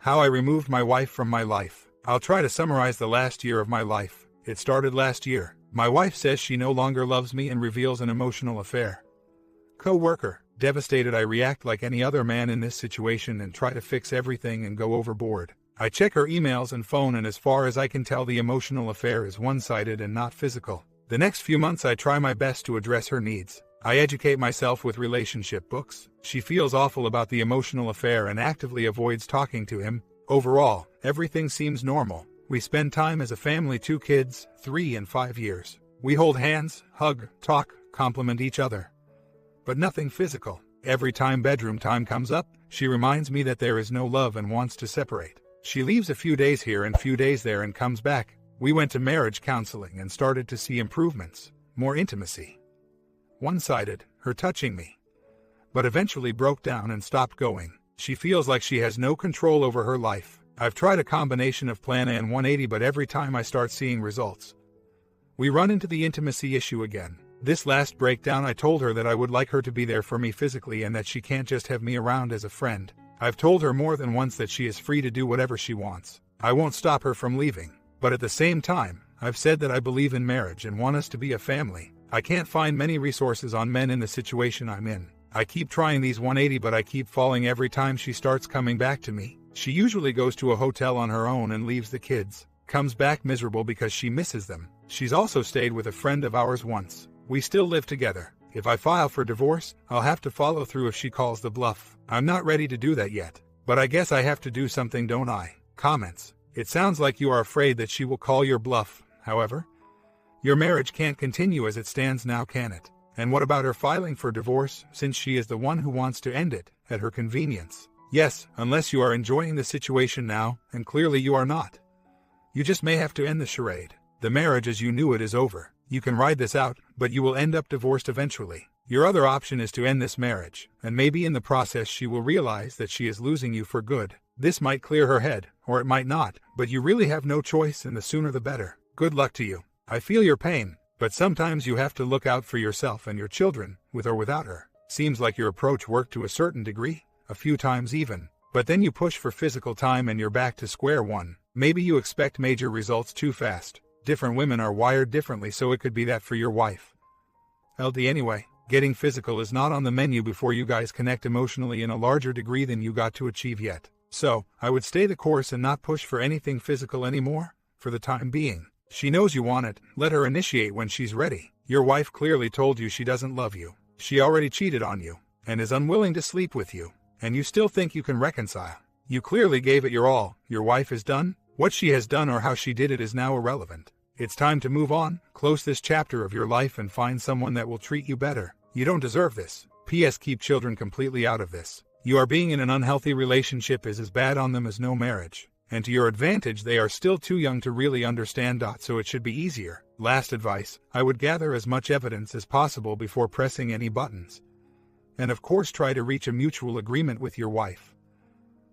How I removed my wife from my life. I'll try to summarize the last year of my life. It started last year. My wife says she no longer loves me and reveals an emotional affair. Co-worker. Devastated, I react like any other man in this situation and try to fix everything and go overboard. I check her emails and phone, and as far as I can tell, the emotional affair is one-sided and not physical. The next few months I try my best to address her needs. I educate myself with relationship books. She feels awful about the emotional affair and actively avoids talking to him. Overall, everything seems normal. We spend time as a family, 2 kids, 3 and 5 years. We hold hands, hug, talk, compliment each other. But nothing physical. Every time bedroom time comes up, she reminds me that there is no love and wants to separate. She leaves a few days here and few days there and comes back. We went to marriage counseling and started to see improvements, more intimacy. One-sided, her touching me. But eventually broke down and stopped going. She feels like she has no control over her life. I've tried a combination of Plan A and 180, but every time I start seeing results, we run into the intimacy issue again. This last breakdown, I told her that I would like her to be there for me physically and that she can't just have me around as a friend. I've told her more than once that she is free to do whatever she wants. I won't stop her from leaving. But at the same time, I've said that I believe in marriage and want us to be a family. I can't find many resources on men in the situation I'm in. I keep trying these 180, but I keep falling every time she starts coming back to me. She usually goes to a hotel on her own and leaves the kids. Comes back miserable because she misses them. She's also stayed with a friend of ours once. We still live together. If I file for divorce, I'll have to follow through if she calls the bluff. I'm not ready to do that yet. But I guess I have to do something, don't I? Comments. It sounds like you are afraid that she will call your bluff. However, your marriage can't continue as it stands now, can it? And what about her filing for divorce, since she is the one who wants to end it, at her convenience? Yes, unless you are enjoying the situation now, and clearly you are not. You just may have to end the charade. The marriage as you knew it is over. You can ride this out, but you will end up divorced eventually. Your other option is to end this marriage, and maybe in the process she will realize that she is losing you for good. This might clear her head, or it might not, but you really have no choice, and the sooner the better. Good luck to you. I feel your pain, but sometimes you have to look out for yourself and your children, with or without her. Seems like your approach worked to a certain degree, a few times even. But then you push for physical time and you're back to square one. Maybe you expect major results too fast. Different women are wired differently, so it could be that for your wife. LD anyway, getting physical is not on the menu before you guys connect emotionally in a larger degree than you got to achieve yet. So, I would stay the course and not push for anything physical anymore, for the time being. She knows you want it, let her initiate when she's ready. Your wife clearly told you she doesn't love you. She already cheated on you, and is unwilling to sleep with you. And you still think you can reconcile. You clearly gave it your all. Your wife is done. What she has done or how she did it is now irrelevant. It's time to move on, close this chapter of your life and find someone that will treat you better. You don't deserve this. P.S. Keep children completely out of this. You are being in an unhealthy relationship is as bad on them as no marriage. And to your advantage, they are still too young to really understand. So it should be easier. Last advice, I would gather as much evidence as possible before pressing any buttons. And of course try to reach a mutual agreement with your wife.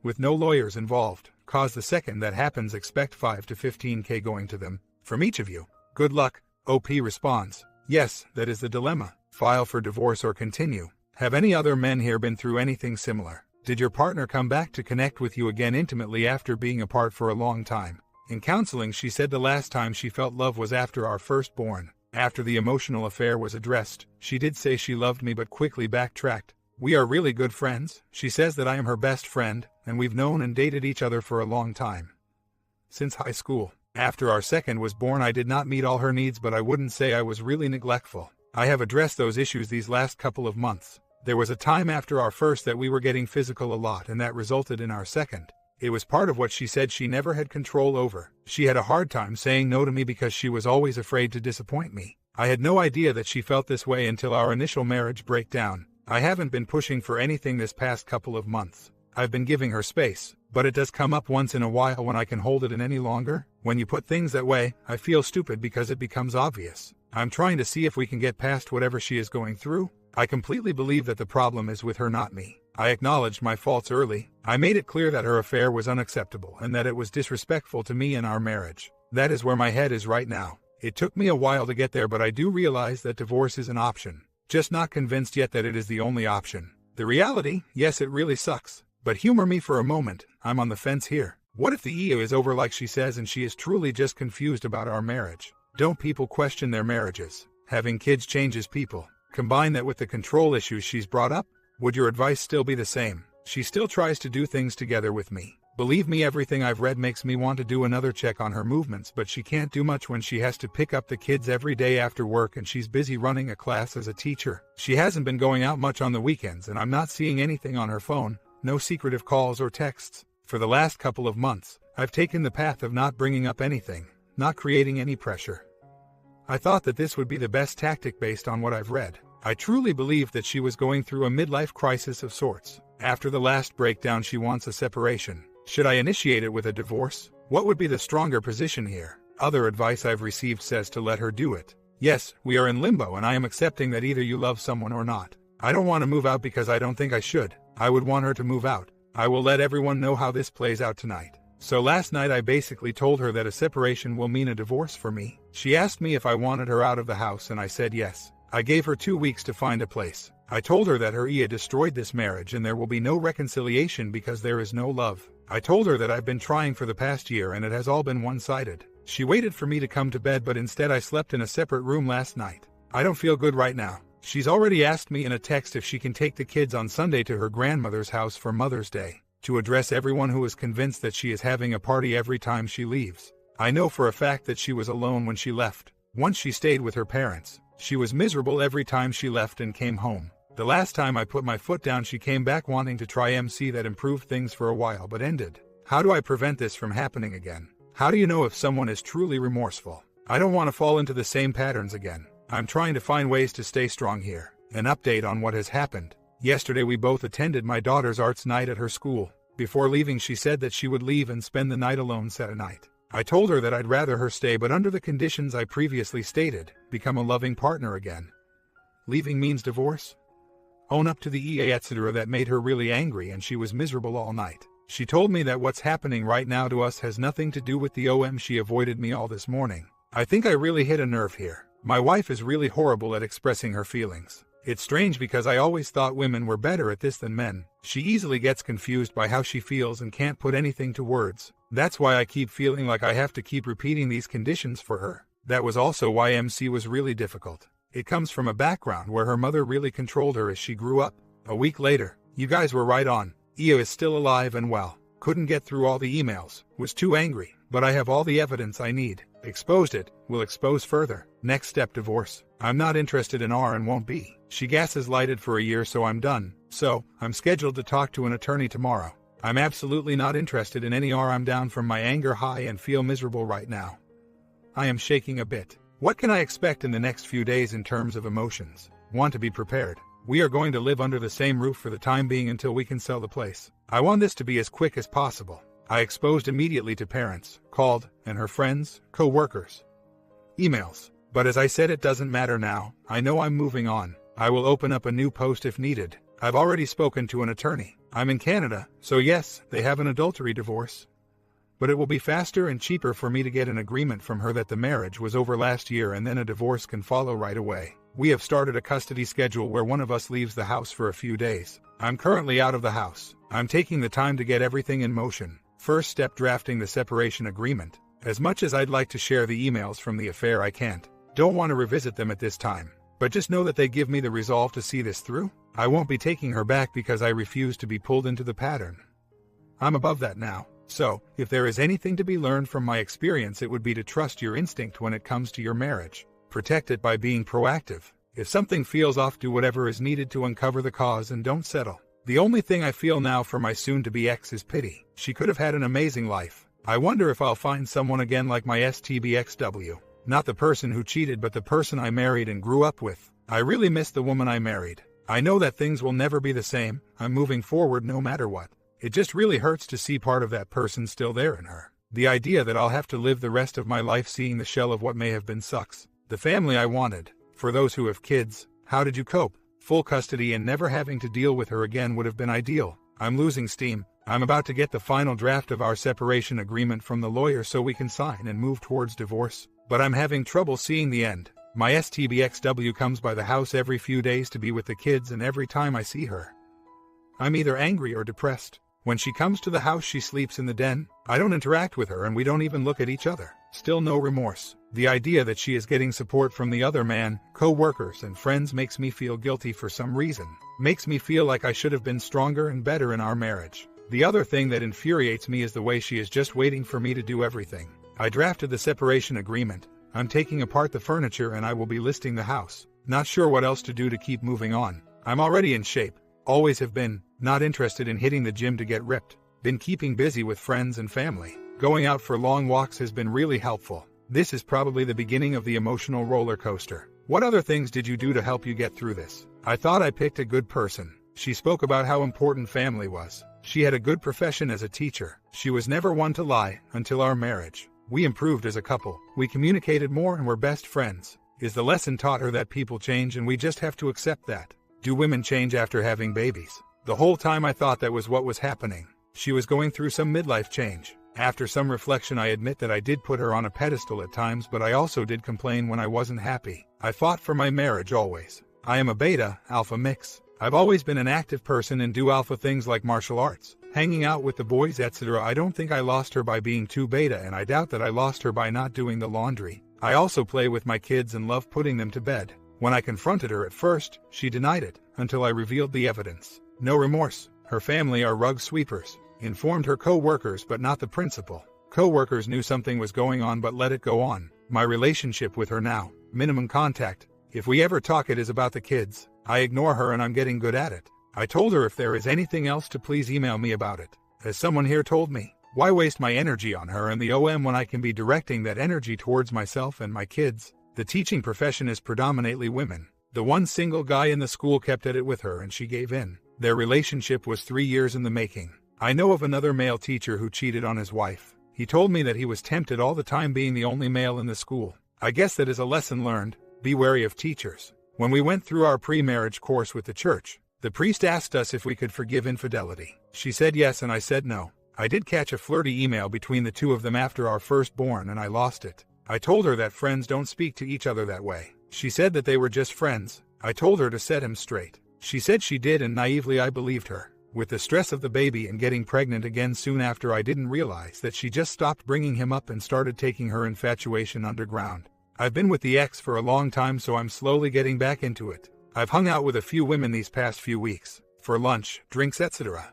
With no lawyers involved, cause the second that happens expect 5 to 15K going to them, from each of you. Good luck. OP responds, yes, that is the dilemma. File for divorce or continue. Have any other men here been through anything similar? Did your partner come back to connect with you again intimately after being apart for a long time? In counseling, she said the last time she felt love was after our firstborn. After the emotional affair was addressed, she did say she loved me but quickly backtracked. We are really good friends. She says that I am her best friend, and we've known and dated each other for a long time. Since high school. After our second was born, I did not meet all her needs, but I wouldn't say I was really neglectful. I have addressed those issues these last couple of months. There was a time after our first that we were getting physical a lot, and that resulted in our second. It was part of what she said she never had control over. She had a hard time saying no to me because she was always afraid to disappoint me. I had no idea that she felt this way until our initial marriage breakdown. I haven't been pushing for anything this past couple of months. I've been giving her space, but it does come up once in a while when I can hold it in any longer. When you put things that way, I feel stupid because it becomes obvious. I'm trying to see if we can get past whatever she is going through. I completely believe that the problem is with her, not me. I acknowledged my faults early. I made it clear that her affair was unacceptable and that it was disrespectful to me and our marriage. That is where my head is right now. It took me a while to get there, but I do realize that divorce is an option. Just not convinced yet that it is the only option. The reality, yes, it really sucks. But humor me for a moment, I'm on the fence here. What if the EO is over like she says and she is truly just confused about our marriage? Don't people question their marriages? Having kids changes people. Combine that with the control issues she's brought up. Would your advice still be the same? She still tries to do things together with me. Believe me, everything I've read makes me want to do another check on her movements, but she can't do much when she has to pick up the kids every day after work and she's busy running a class as a teacher. She hasn't been going out much on the weekends and I'm not seeing anything on her phone, no secretive calls or texts. For the last couple of months, I've taken the path of not bringing up anything, not creating any pressure. I thought that this would be the best tactic based on what I've read. I truly believed that she was going through a midlife crisis of sorts. After the last breakdown, she wants a separation. Should I initiate it with a divorce? What would be the stronger position here? Other advice I've received says to let her do it. Yes, we are in limbo and I am accepting that either you love someone or not. I don't want to move out because I don't think I should. I would want her to move out. I will let everyone know how this plays out tonight. So last night I basically told her that a separation will mean a divorce for me. She asked me if I wanted her out of the house and I said yes. I gave her 2 weeks to find a place. I told her that her EA destroyed this marriage and there will be no reconciliation because there is no love. I told her that I've been trying for the past year and it has all been one-sided. She waited for me to come to bed, but instead I slept in a separate room last night. I don't feel good right now. She's already asked me in a text if she can take the kids on Sunday to her grandmother's house for Mother's Day, to address everyone who is convinced that she is having a party every time she leaves. I know for a fact that she was alone when she left. Once she stayed with her parents, she was miserable every time she left and came home. The last time I put my foot down, she came back wanting to try MC that improved things for a while but ended. How do I prevent this from happening again? How do you know if someone is truly remorseful? I don't want to fall into the same patterns again. I'm trying to find ways to stay strong here. An update on what has happened. Yesterday we both attended my daughter's arts night at her school. Before leaving, she said that she would leave and spend the night alone Saturday. I told her that I'd rather her stay, but under the conditions I previously stated, become a loving partner again. Leaving means divorce? Own up to the EA etc. That made her really angry and she was miserable all night. She told me that what's happening right now to us has nothing to do with the OM. She avoided me all this morning. I think I really hit a nerve here. My wife is really horrible at expressing her feelings. It's strange because I always thought women were better at this than men. She easily gets confused by how she feels and can't put anything to words. That's why I keep feeling like I have to keep repeating these conditions for her. That was also why MC was really difficult. It comes from a background where her mother really controlled her as she grew up. A week later, you guys were right on. Io is still alive and well. Couldn't get through all the emails. Was too angry. But I have all the evidence I need. Exposed it. Will expose further. Next step, divorce. I'm not interested in R and won't be. She gasses lighted for a year, so I'm done. So, I'm scheduled to talk to an attorney tomorrow. I'm absolutely not interested in any R. I'm down from my anger high and feel miserable right now. I am shaking a bit. What can I expect in the next few days in terms of emotions? Want to be prepared. We are going to live under the same roof for the time being until we can sell the place. I want this to be as quick as possible. I exposed immediately to parents, called, and her friends, co-workers. Emails. But as I said, it doesn't matter now. I know I'm moving on. I will open up a new post if needed. I've already spoken to an attorney. I'm in Canada, so yes, they have an adultery divorce. But it will be faster and cheaper for me to get an agreement from her that the marriage was over last year and then a divorce can follow right away. We have started a custody schedule where one of us leaves the house for a few days. I'm currently out of the house. I'm taking the time to get everything in motion. First step, drafting the separation agreement. As much as I'd like to share the emails from the affair, I can't. Don't want to revisit them at this time. But just know that they give me the resolve to see this through. I won't be taking her back because I refuse to be pulled into the pattern. I'm above that now. So, if there is anything to be learned from my experience, it would be to trust your instinct when it comes to your marriage. Protect it by being proactive. If something feels off, do whatever is needed to uncover the cause and don't settle. The only thing I feel now for my soon-to-be ex is pity. She could have had an amazing life. I wonder if I'll find someone again like my STBXW. Not the person who cheated, but the person I married and grew up with. I really miss the woman I married. I know that things will never be the same. I'm moving forward no matter what. It just really hurts to see part of that person still there in her. The idea that I'll have to live the rest of my life seeing the shell of what may have been sucks. The family I wanted. For those who have kids, how did you cope? Full custody and never having to deal with her again would have been ideal. I'm losing steam. I'm about to get the final draft of our separation agreement from the lawyer so we can sign and move towards divorce. But I'm having trouble seeing the end. My STBXW comes by the house every few days to be with the kids, and every time I see her, I'm either angry or depressed. When she comes to the house, she sleeps in the den. I don't interact with her and we don't even look at each other. Still no remorse. The idea that she is getting support from the other man, co-workers and friends makes me feel guilty for some reason. Makes me feel like I should have been stronger and better in our marriage. The other thing that infuriates me is the way she is just waiting for me to do everything. I drafted the separation agreement. I'm taking apart the furniture and I will be listing the house. Not sure what else to do to keep moving on. I'm already in shape. Always have been. Not interested in hitting the gym to get ripped. Been keeping busy with friends and family. Going out for long walks has been really helpful. This is probably the beginning of the emotional roller coaster. What other things did you do to help you get through this? I thought I picked a good person. She spoke about how important family was. She had a good profession as a teacher. She was never one to lie until our marriage. We improved as a couple. We communicated more and were best friends. Is the lesson taught her that people change and we just have to accept that? Do women change after having babies? The whole time I thought that was what was happening. She was going through some midlife change. After some reflection, I admit that I did put her on a pedestal at times, but I also did complain when I wasn't happy. I fought for my marriage always. I am a beta, alpha mix. I've always been an active person and do alpha things like martial arts, hanging out with the boys, etc. I don't think I lost her by being too beta, and I doubt that I lost her by not doing the laundry. I also play with my kids and love putting them to bed. When I confronted her at first, she denied it, until I revealed the evidence. No remorse. Her family are rug sweepers. Informed her co-workers but not the principal. Co-workers knew something was going on but let it go on. My relationship with her now. Minimum contact. If we ever talk, it is about the kids. I ignore her and I'm getting good at it. I told her if there is anything else to please email me about it. As someone here told me, why waste my energy on her and the OM when I can be directing that energy towards myself and my kids? The teaching profession is predominantly women. The one single guy in the school kept at it with her and she gave in. Their relationship was 3 years in the making. I know of another male teacher who cheated on his wife. He told me that he was tempted all the time being the only male in the school. I guess that is a lesson learned. Be wary of teachers. When we went through our pre-marriage course with the church, the priest asked us if we could forgive infidelity. She said yes and I said no. I did catch a flirty email between the two of them after our firstborn and I lost it. I told her that friends don't speak to each other that way. She said that they were just friends. I told her to set him straight. She said she did and naively I believed her. With the stress of the baby and getting pregnant again soon after, I didn't realize that she just stopped bringing him up and started taking her infatuation underground. I've been with the ex for a long time, so I'm slowly getting back into it. I've hung out with a few women these past few weeks. For lunch, drinks, etc.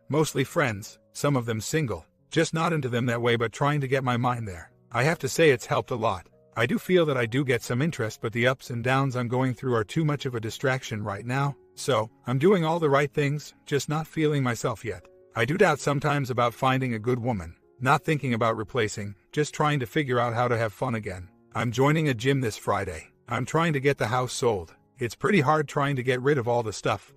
Mostly friends, some of them single. Just not into them that way but trying to get my mind there. I have to say it's helped a lot. I do feel that I do get some interest, but the ups and downs I'm going through are too much of a distraction right now. So, I'm doing all the right things, just not feeling myself yet. I do doubt sometimes about finding a good woman. Not thinking about replacing, just trying to figure out how to have fun again. I'm joining a gym this Friday. I'm trying to get the house sold. It's pretty hard trying to get rid of all the stuff,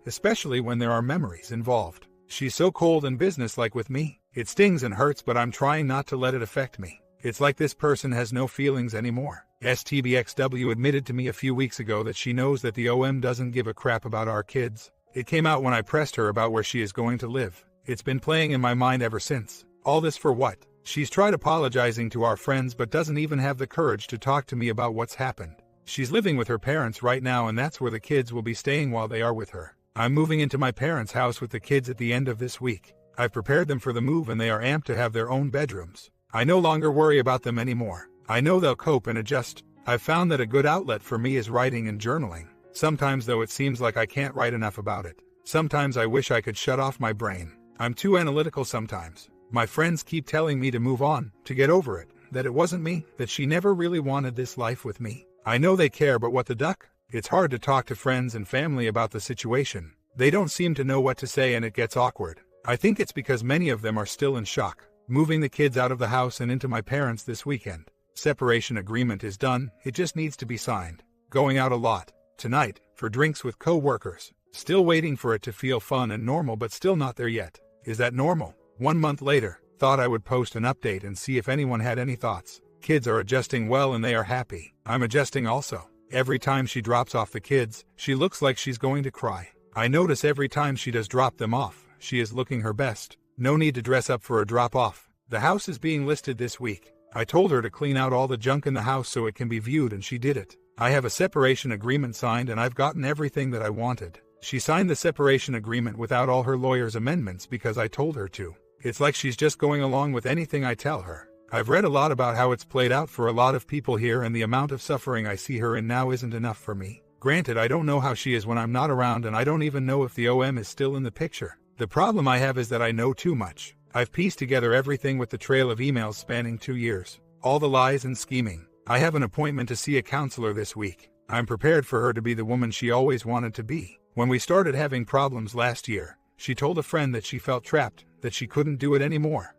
especially when there are memories involved. She's so cold and businesslike with me. It stings and hurts, but I'm trying not to let it affect me. It's like this person has no feelings anymore. STBXW admitted to me a few weeks ago that she knows that the OM doesn't give a crap about our kids. It came out when I pressed her about where she is going to live. It's been playing in my mind ever since. All this for what? She's tried apologizing to our friends but doesn't even have the courage to talk to me about what's happened. She's living with her parents right now and that's where the kids will be staying while they are with her. I'm moving into my parents' house with the kids at the end of this week. I've prepared them for the move and they are amped to have their own bedrooms. I no longer worry about them anymore. I know they'll cope and adjust. I've found that a good outlet for me is writing and journaling. Sometimes though it seems like I can't write enough about it. Sometimes I wish I could shut off my brain. I'm too analytical sometimes. My friends keep telling me to move on, to get over it, that it wasn't me, that she never really wanted this life with me. I know they care, but what the duck? It's hard to talk to friends and family about the situation. They don't seem to know what to say and it gets awkward. I think it's because many of them are still in shock. Moving the kids out of the house and into my parents this weekend. Separation agreement is done, it just needs to be signed. Going out a lot. Tonight, for drinks with co-workers. Still waiting for it to feel fun and normal but still not there yet. Is that normal? 1 month later, thought I would post an update and see if anyone had any thoughts. Kids are adjusting well and they are happy. I'm adjusting also. Every time she drops off the kids, she looks like she's going to cry. I notice every time she does drop them off, she is looking her best. No need to dress up for a drop-off. The house is being listed this week. I told her to clean out all the junk in the house so it can be viewed and she did it. I have a separation agreement signed and I've gotten everything that I wanted. She signed the separation agreement without all her lawyer's amendments because I told her to. It's like she's just going along with anything I tell her. I've read a lot about how it's played out for a lot of people here, and the amount of suffering I see her in now isn't enough for me. Granted, I don't know how she is when I'm not around, and I don't even know if the OM is still in the picture. The problem I have is that I know too much. I've pieced together everything with the trail of emails spanning 2 years. All the lies and scheming. I have an appointment to see a counselor this week. I'm prepared for her to be the woman she always wanted to be. When we started having problems last year, she told a friend that she felt trapped, that she couldn't do it anymore.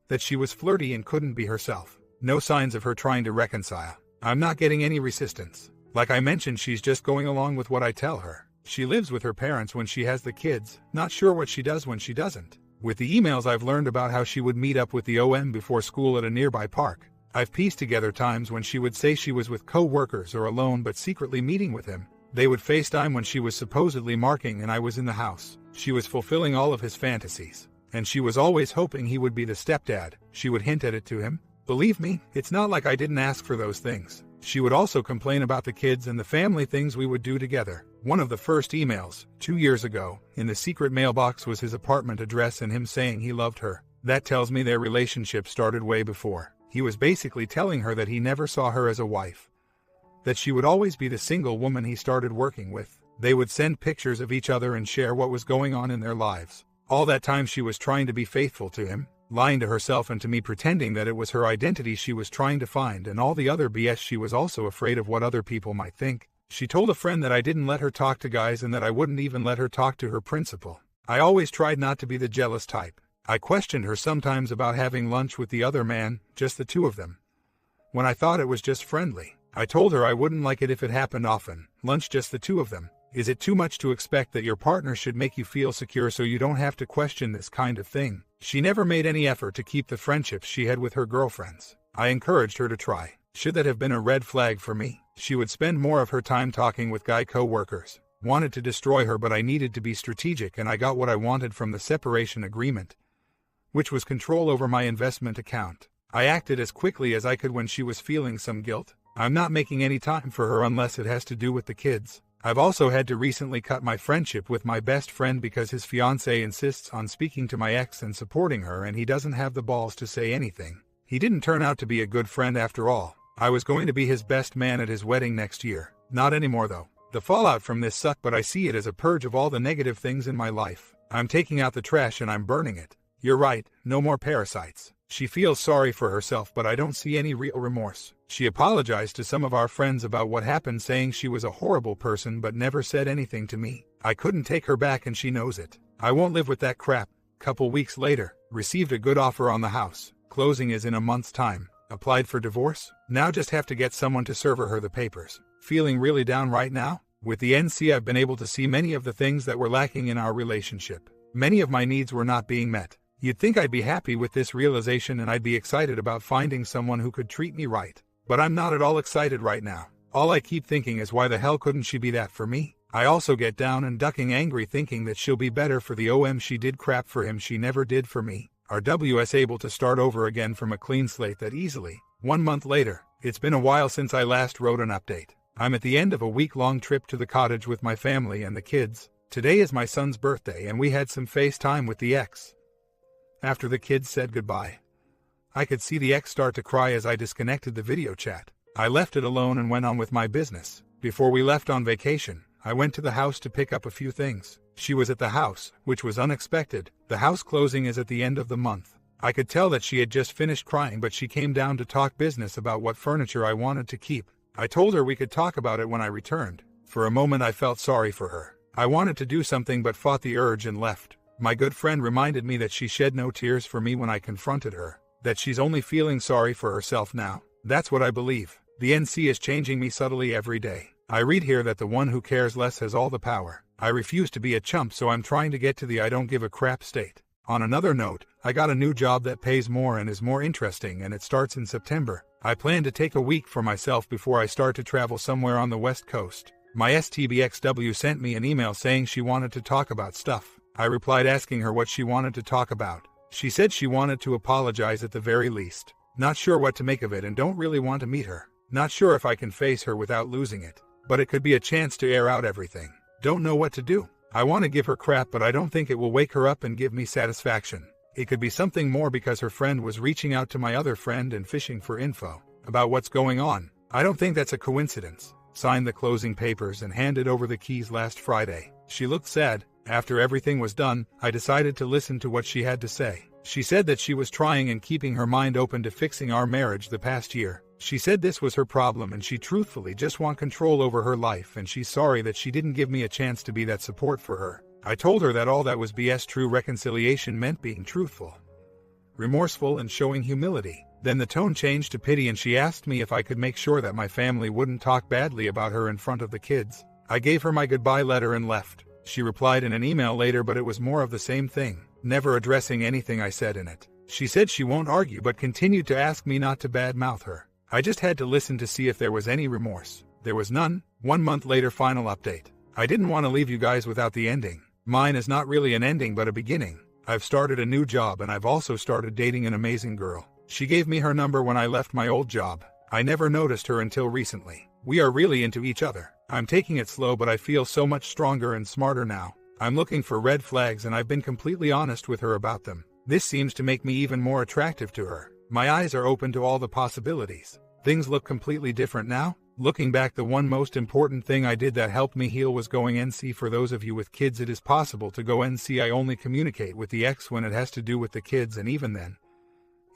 That she was flirty and couldn't be herself. No signs of her trying to reconcile. I'm not getting any resistance. Like I mentioned, she's just going along with what I tell her. She lives with her parents when she has the kids, not sure what she does when she doesn't. With the emails, I've learned about how she would meet up with the OM before school at a nearby park. I've pieced together times when she would say she was with co-workers or alone but secretly meeting with him. They would FaceTime when she was supposedly marking and I was in the house. She was fulfilling all of his fantasies. And she was always hoping he would be the stepdad. She would hint at it to him. Believe me, it's not like I didn't ask for those things. She would also complain about the kids and the family things we would do together. One of the first emails, 2 years ago, in the secret mailbox was his apartment address and him saying he loved her. That tells me their relationship started way before. He was basically telling her that he never saw her as a wife. That she would always be the single woman he started working with. They would send pictures of each other and share what was going on in their lives. All that time she was trying to be faithful to him, lying to herself and to me, pretending that it was her identity she was trying to find, and all the other BS. She was also afraid of what other people might think. She told a friend that I didn't let her talk to guys and that I wouldn't even let her talk to her principal. I always tried not to be the jealous type. I questioned her sometimes about having lunch with the other man, just the two of them, when I thought it was just friendly. I told her I wouldn't like it if it happened often. Lunch just the two of them. Is it too much to expect that your partner should make you feel secure so you don't have to question this kind of thing? She never made any effort to keep the friendships she had with her girlfriends. I encouraged her to try. Should that have been a red flag for me? She would spend more of her time talking with guy co-workers. Wanted to destroy her, but I needed to be strategic, and I got what I wanted from the separation agreement, which was control over my investment account. I acted as quickly as I could when she was feeling some guilt. I'm not making any time for her unless it has to do with the kids. I've also had to recently cut my friendship with my best friend because his fiancée insists on speaking to my ex and supporting her, and he doesn't have the balls to say anything. He didn't turn out to be a good friend after all. I was going to be his best man at his wedding next year. Not anymore though. The fallout from this sucked, but I see it as a purge of all the negative things in my life. I'm taking out the trash and I'm burning it. You're right, no more parasites. She feels sorry for herself, but I don't see any real remorse. She apologized to some of our friends about what happened, saying she was a horrible person but never said anything to me. I couldn't take her back and she knows it. I won't live with that crap. Couple weeks later, received a good offer on the house. Closing is in a month's time. Applied for divorce? Now just have to get someone to serve her the papers. Feeling really down right now? With the NC, I've been able to see many of the things that were lacking in our relationship. Many of my needs were not being met. You'd think I'd be happy with this realization and I'd be excited about finding someone who could treat me right. But I'm not at all excited right now. All I keep thinking is, why the hell couldn't she be that for me? I also get down and ducking angry, thinking that she'll be better for the OM. She did crap for him she never did for me. Are WS able to start over again from a clean slate that easily? 1 month later. It's been a while since I last wrote an update. I'm at the end of a week-long trip to the cottage with my family and the kids. Today is my son's birthday and we had some FaceTime with the ex. After the kids said goodbye, I could see the ex start to cry as I disconnected the video chat. I left it alone and went on with my business. Before we left on vacation, I went to the house to pick up a few things. She was at the house, which was unexpected. The house closing is at the end of the month. I could tell that she had just finished crying, but she came down to talk business about what furniture I wanted to keep. I told her we could talk about it when I returned. For a moment I felt sorry for her. I wanted to do something but fought the urge and left. My good friend reminded me that she shed no tears for me when I confronted her. That she's only feeling sorry for herself now. That's what I believe. The NC is changing me subtly every day. I read here that the one who cares less has all the power. I refuse to be a chump, so I'm trying to get to the I don't give a crap state. On another note, I got a new job that pays more and is more interesting, and it starts in September. I plan to take a week for myself before I start to travel somewhere on the West Coast. My STBXW sent me an email saying she wanted to talk about stuff. I replied asking her what she wanted to talk about. She said she wanted to apologize at the very least. Not sure what to make of it and don't really want to meet her. Not sure if I can face her without losing it. But it could be a chance to air out everything. Don't know what to do. I want to give her crap, but I don't think it will wake her up and give me satisfaction. It could be something more because her friend was reaching out to my other friend and fishing for info about what's going on. I don't think that's a coincidence. Signed the closing papers and handed over the keys last Friday. She looked sad. After everything was done, I decided to listen to what she had to say. She said that she was trying and keeping her mind open to fixing our marriage the past year. She said this was her problem and she truthfully just want control over her life, and she's sorry that she didn't give me a chance to be that support for her. I told her that all that was BS. True reconciliation meant being truthful, remorseful, and showing humility. Then the tone changed to pity and she asked me if I could make sure that my family wouldn't talk badly about her in front of the kids. I gave her my goodbye letter and left. She replied in an email later, but it was more of the same thing, never addressing anything I said in it. She said she won't argue but continued to ask me not to badmouth her. I just had to listen to see if there was any remorse. There was none. 1 month later, final update. I didn't want to leave you guys without the ending. Mine is not really an ending but a beginning. I've started a new job and I've also started dating an amazing girl. She gave me her number when I left my old job. I never noticed her until recently. We are really into each other. I'm taking it slow, but I feel so much stronger and smarter now. I'm looking for red flags and I've been completely honest with her about them. This seems to make me even more attractive to her. My eyes are open to all the possibilities. Things look completely different now. Looking back, the one most important thing I did that helped me heal was going NC. For those of you with kids, it is possible to go NC. I only communicate with the ex when it has to do with the kids, and even then,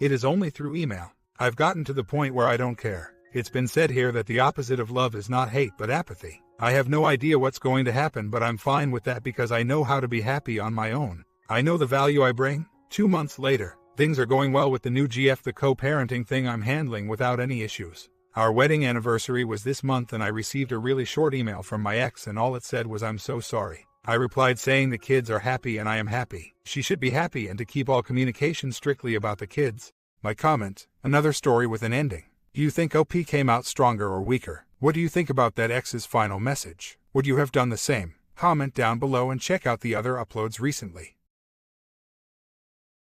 it is only through email. I've gotten to the point where I don't care. It's been said here that the opposite of love is not hate but apathy. I have no idea what's going to happen, but I'm fine with that because I know how to be happy on my own. I know the value I bring. 2 months later, things are going well with the new GF. The co-parenting thing I'm handling without any issues. Our wedding anniversary was this month and I received a really short email from my ex and all it said was, "I'm so sorry." I replied saying the kids are happy and I am happy. She should be happy and to keep all communication strictly about the kids. My comment: another story with an ending. Do you think OP came out stronger or weaker? What do you think about that ex's final message? Would you have done the same? Comment down below and check out the other uploads recently.